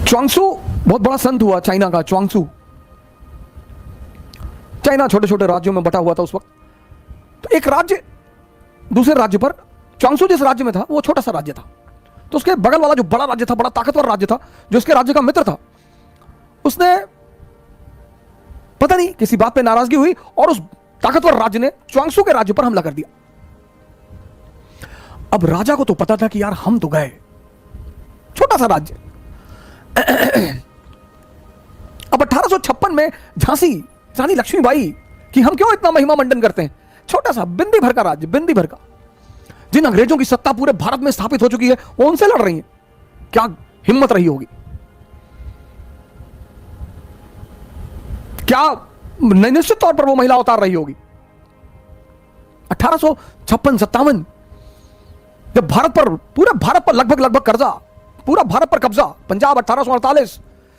च्वांगसू बहुत बड़ा संत हुआ चाइना का। च्वांगसू, चाइना छोटे छोटे राज्यों में बटा हुआ था उस वक्त। तो एक राज्य दूसरे राज्य पर, च्वांगसू जिस राज्य में था वो छोटा सा राज्य था, तो उसके बगल वाला जो बड़ा राज्य था, बड़ा ताकतवर राज्य था, जो उसके राज्य का मित्र था, उसने पता नहीं किसी बात पे नाराजगी हुई और उस ताकतवर राज्य ने च्वांगसू के राज्य पर हमला कर दिया। अब राजा को तो पता था कि यार हम तो गए, छोटा सा राज्य। अब 1856 में झांसी रानी लक्ष्मीबाई कि हम क्यों इतना महिमा मंडन करते हैं, छोटा सा बिंदी भर का राज्य, बिंदी भर का, जिन अंग्रेजों की सत्ता पूरे भारत में स्थापित हो चुकी है वो उनसे लड़ रही है। क्या हिम्मत रही होगी, क्या निश्चित तौर पर वो महिला उतार रही होगी। 1856-57 जब भारत पर, पूरे भारत पर लगभग कब्जा, पूरा भारत पर कब्जा, पंजाब 1848,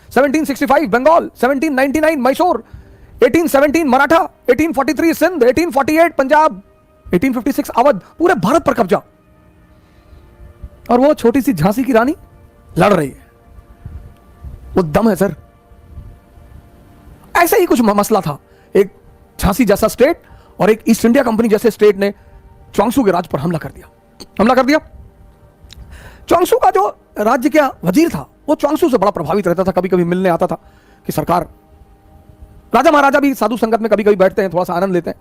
1765 बंगाल, 1799 मैसूर, 1817 मराठा, 1843 सिंध, 1848 पंजाब, 1856 अवध, पूरे भारत पर कब्जा। और वो छोटी सी झांसी की रानी लड़ रही है। वो दम है सर। ऐसा ही कुछ मसला था, एक झांसी जैसा स्टेट और एक ईस्ट इंडिया कंपनी जैसे स्टेट ने च्वांगसू के राज्य पर हमला कर दिया। च्वांगसू का जो राज्य का वजीर था वो च्वांगसू से बड़ा प्रभावित रहता था, कभी कभी मिलने आता था कि सरकार, राजा महाराजा भी साधु संगत में कभी कभी बैठते हैं, थोड़ा सा आनंद लेते हैं।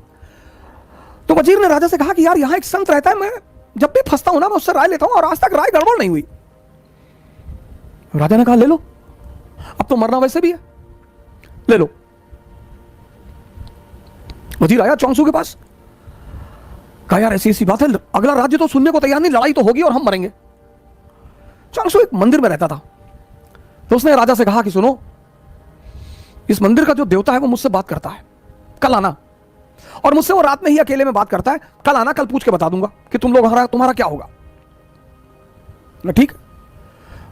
तो वजीर ने राजा से कहा कि यार यहां एक संत रहता है, मैं जब भी फंसता हूं ना मैं उससे राय लेता हूं और आज तक राय गड़बड़ नहीं हुई। राजा ने कहा ले लो, अब तो मरना वैसे भी है, ले लो। वजीर आया च्वांगसू के पास, कहा यार ऐसी ऐसी बात है, अगला राज्य तो सुनने को तैयार नहीं, लड़ाई तो होगी और हम मरेंगे। च्वांगसू एक मंदिर में रहता था, तो उसने राजा से कहा कि सुनो, इस मंदिर का जो देवता है वो मुझसे बात करता है, कल आना, और मुझसे वो रात में ही अकेले में बात करता है, कल आना, कल पूछ के बता दूंगा कि तुम्हारा क्या होगा। ठीक।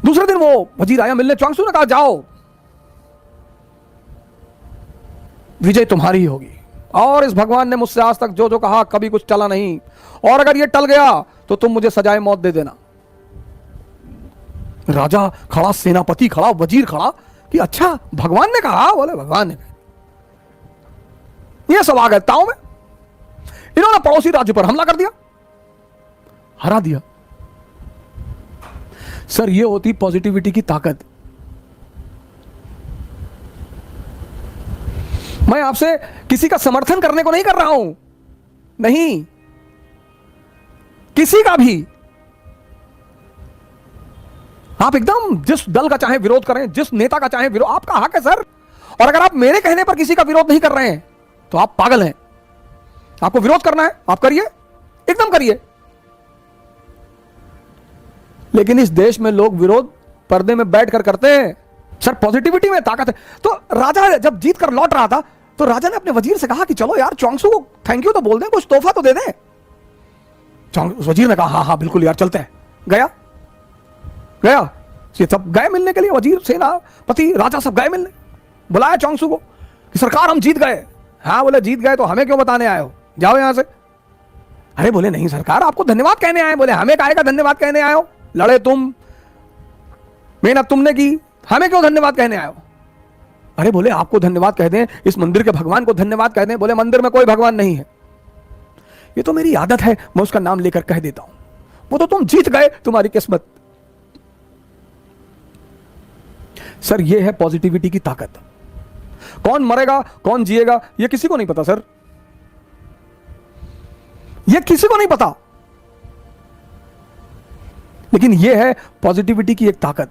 दूसरे दिन वो वजीर आया मिलने, च्वांगसू ने कहा जाओ, विजय तुम्हारी ही होगी, और इस भगवान ने मुझसे आज तक जो जो कहा कभी कुछ टला नहीं, और अगर ये टल गया तो तुम मुझे सजाए मौत दे देना। राजा खड़ा, सेनापति खड़ा, वजीर खड़ा कि अच्छा भगवान ने कहा, बोले भगवान ने कहा। ये सब आ गए ताव में, इन्होंने पड़ोसी राज्य पर हमला कर दिया, हरा दिया। सर ये होती पॉजिटिविटी की ताकत। मैं आपसे किसी का समर्थन करने को नहीं कर रहा हूं, नहीं, किसी का भी। आप एकदम जिस दल का चाहे विरोध करें, जिस नेता का चाहे विरोध, आपका हक है सर। और अगर आप मेरे कहने पर किसी का विरोध नहीं कर रहे हैं तो आप पागल हैं। आपको विरोध करना है आप करिए, एकदम करिए। लेकिन इस देश में लोग विरोध पर्दे में बैठकर करते हैं। सर पॉजिटिविटी में ताकत है। तो राजा जब जीत कर लौट रहा था तो राजा ने अपने वजीर से कहा कि चलो यार च्वांगसू को थैंक यू तो बोल दें, कुछ तोहफा तो दे दें। वजीर ने कहा हाँ हाँ बिल्कुल यार चलते हैं। गया ये सब गए मिलने के लिए, वजीर, सेनापति, राजा सब गए मिलने। बुलाया च्वांगसू को कि सरकार हम जीत गए। हाँ बोले जीत गए तो हमें क्यों बताने आए हो, जाओ यहां से। अरे बोले नहीं सरकार आपको धन्यवाद कहने आए। बोले हमें काहे का धन्यवाद कहने आए हो, लड़े तुम, मेहनत तुमने की, हमें क्यों धन्यवाद कहने आए हो। अरे बोले आपको धन्यवाद कह दें, इस मंदिर के भगवान को धन्यवाद कह दें। बोले मंदिर में कोई भगवान नहीं है, ये तो मेरी आदत है, मैं उसका नाम लेकर कह देता हूं। वो तो तुम जीत गए, तुम्हारी किस्मत। सर ये है पॉजिटिविटी की ताकत। कौन मरेगा कौन जिएगा ये किसी को नहीं पता सर, ये किसी को नहीं पता, लेकिन ये है पॉजिटिविटी की एक ताकत।